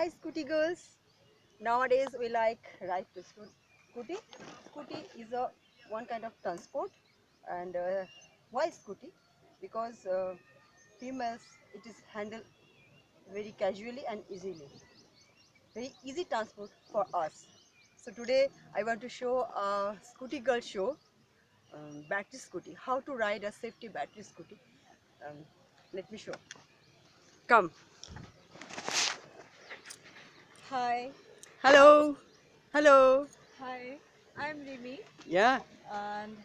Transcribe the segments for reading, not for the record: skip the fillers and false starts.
Hi Scooty girls. Nowadays we like ride to scooty. Scooty is a one kind of transport, and why scooty? Because females it is handled very casually and easily. Very easy transport for us. So today I want to show a Scooty girl show, battery scooty. How to ride a safety battery scooty. Um, Let me show. Come. Hi, Hello. Hello. hi. I'm Rimi, Yeah. and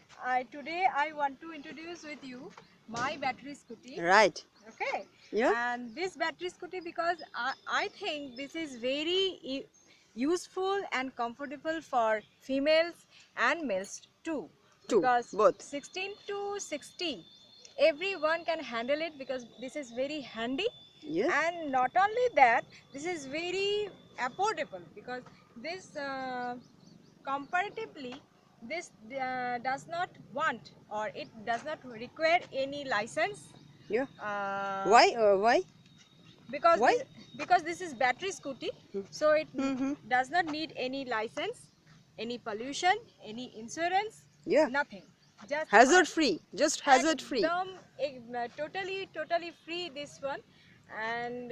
today I want to introduce with you my battery scooty. Right. Okay, Yeah. and this battery scooty because I think this is very useful and comfortable for females and males too. Two. Because Both. 16 to 60, everyone can handle it because this is very handy. Yes. And not only that, this is very affordable because this comparatively this does not want or it does not require any license Yeah. uh, Why? Why? because Why? because this is battery scooty, so it Mm-hmm. does not need any license, any pollution, any insurance, Yeah. nothing, just Hazard free. Just hazard free. totally free this one. And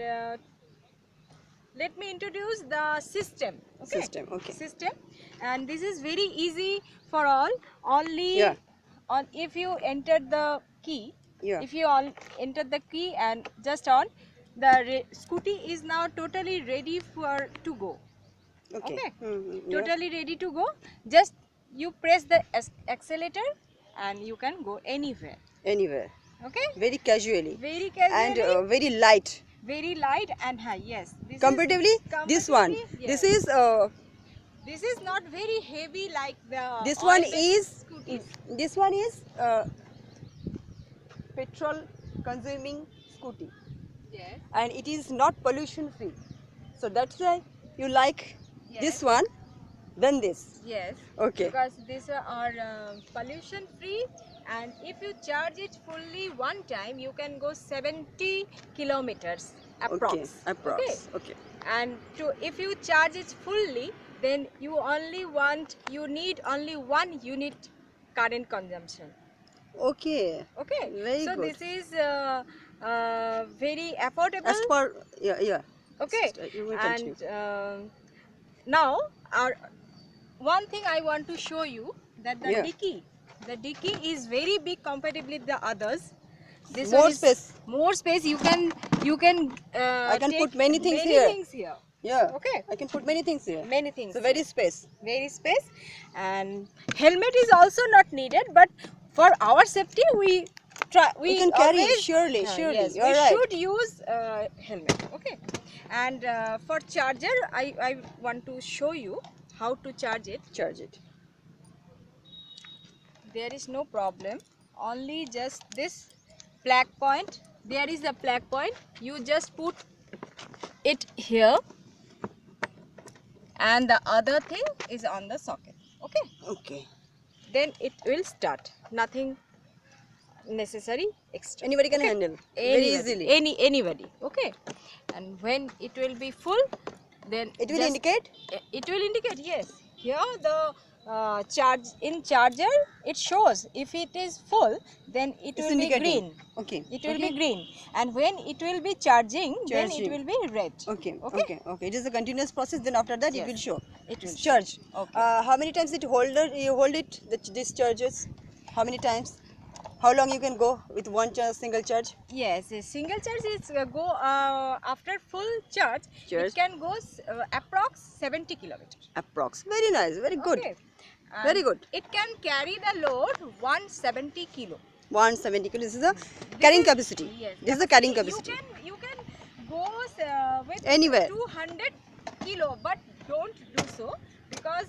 let me introduce the system. Okay, System. Okay. system. And this is very easy for all. Only Yeah. on if you enter the key, Yeah. if you all enter the key and just on, the scooty is now totally ready for to go. Okay. Okay, Mm-hmm. Yeah. totally ready to go. Just you press the accelerator and you can go anywhere. Anywhere. Okay, Very casually. very And casually, very light. very light and high. Yes, this Comparatively, is this one. comparatively, This yes. is. This is not very heavy like the This one oil-based is. scooties. This one is petrol consuming scooty, Yes, and it is not pollution free. So that's why you like yes, this one than this. yes. Okay. Because these are pollution free, and if you charge it fully one time, you can go 70 kilometers approx. Okay. Approx. Okay. Okay. And if you charge it fully, then you need only 1 unit current consumption. Okay. Okay, Very so good. this is very affordable. As per yeah. Okay, Sister, you will continue. and now one thing I want to show you that Yeah. the dicky is very big comparatively with the others. This More one is space. more space. You can I can take put many things many here. things here. Yeah. Okay, I can put many things here. many things. So very space. Very space. And helmet is also not needed, but for our safety we We can carry always, surely. yes, You're we right. should use helmet. Okay, and for charger I want to show you how to charge it. Charge it. There is no problem, only just this plug point. There is a plug point, you just put it here and the other thing is on the socket. Okay, Okay. then it will start, nothing necessary extra. Anybody can Okay. handle very Anybody, easily. anybody. Okay, and when it will be full, then It will just- indicate. it will indicate, yes. Here the charger it shows if it is full, then it It's will be indicating. green. Okay. It will okay. be green, and when it will be charging, then it Charging. will be red. Okay. Okay. Okay. It is a continuous process. Then after that, it Yes. will show. It will Charge. Okay. How many times you hold it? This charges. How many times? How long you can go with one single charge? Yes, a single charge is go after full charge. Charge. It can go approx 70 kilometers. Approx. Very nice. Very good. Okay. And Very good. It can carry the load 170 kilo. 170 kilos. This is the carrying capacity. Yes. This is the carrying capacity. You can go with Anywhere. 200 kilo, but don't do so because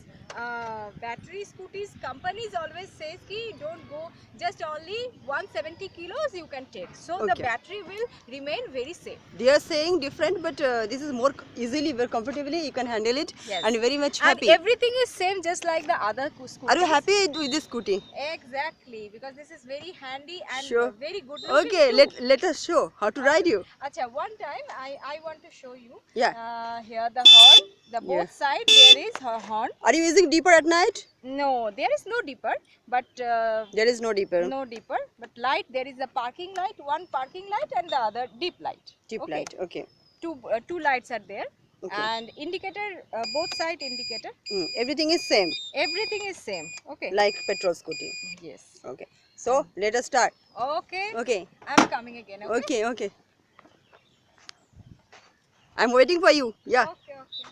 battery scooters companies always says ki don't go just only 170 kilos you can take, so the Okay. battery will remain very safe. They are saying different, but this is more easily, very comfortably. You can handle it, Yes. and very much And happy. everything is same just like the other scooters. Are you happy with this scooty? Exactly, because this is very handy and Sure. very good looking Okay, too. let us show how to ride you. Acha, one time I want to show you. Yeah. Here the horn, the Yeah. both side there is a horn. Are you using deeper at night? No, there is no dipper, but There is no deeper. no dipper, but light. There is a parking light, one parking light and the other deep light. Deep Okay. light. Okay. Two lights are there, Okay. and indicator, both side indicator. Everything is same, Everything is same. Okay. like petrol scooty. Yes. Okay. So let us start. Okay. Okay. I'm coming again. Okay. Okay. Okay. I'm waiting for you. Yeah. Okay. Okay.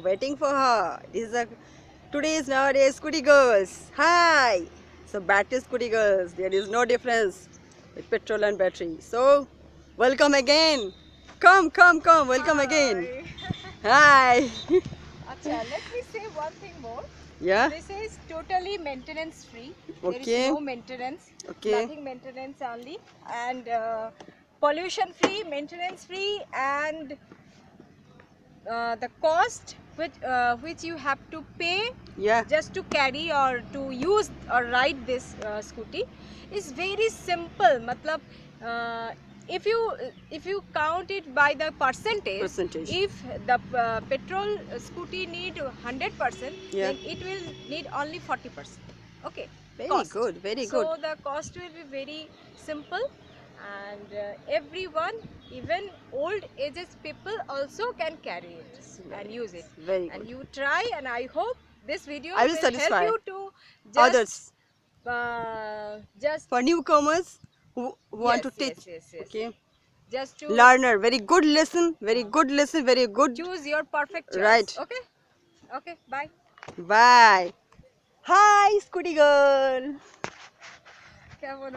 Waiting for her. This is a today's nowadays scooty girls. Hi. So battery scooty girls. There is no difference with petrol and battery. So welcome again. Come. Welcome again. Hi. Acha, let me say one thing more. Yeah. This is totally maintenance free. There Okay. is no maintenance. Okay. Nothing maintenance only, and pollution free, maintenance free, and the cost which you have to pay Yeah. just to carry or to use or ride this scooty is very simple. Matlab, if you count it by the percentage, if the petrol scooty need 100%, Yeah. then it will need only 40%. Okay. Very cost. good. Very So good. the cost will be very simple, and everyone, even old ages people also can carry it and use it. Very And good. you try, and I hope this video I will will satisfy help you to Others just for newcomers who want to teach. yes. Okay. Just to Learner. Very good lesson. Very good lesson. Very good. choose your perfect choice. Right. Okay, bye. Bye. Hi, scooty girl. क्या बोलूं?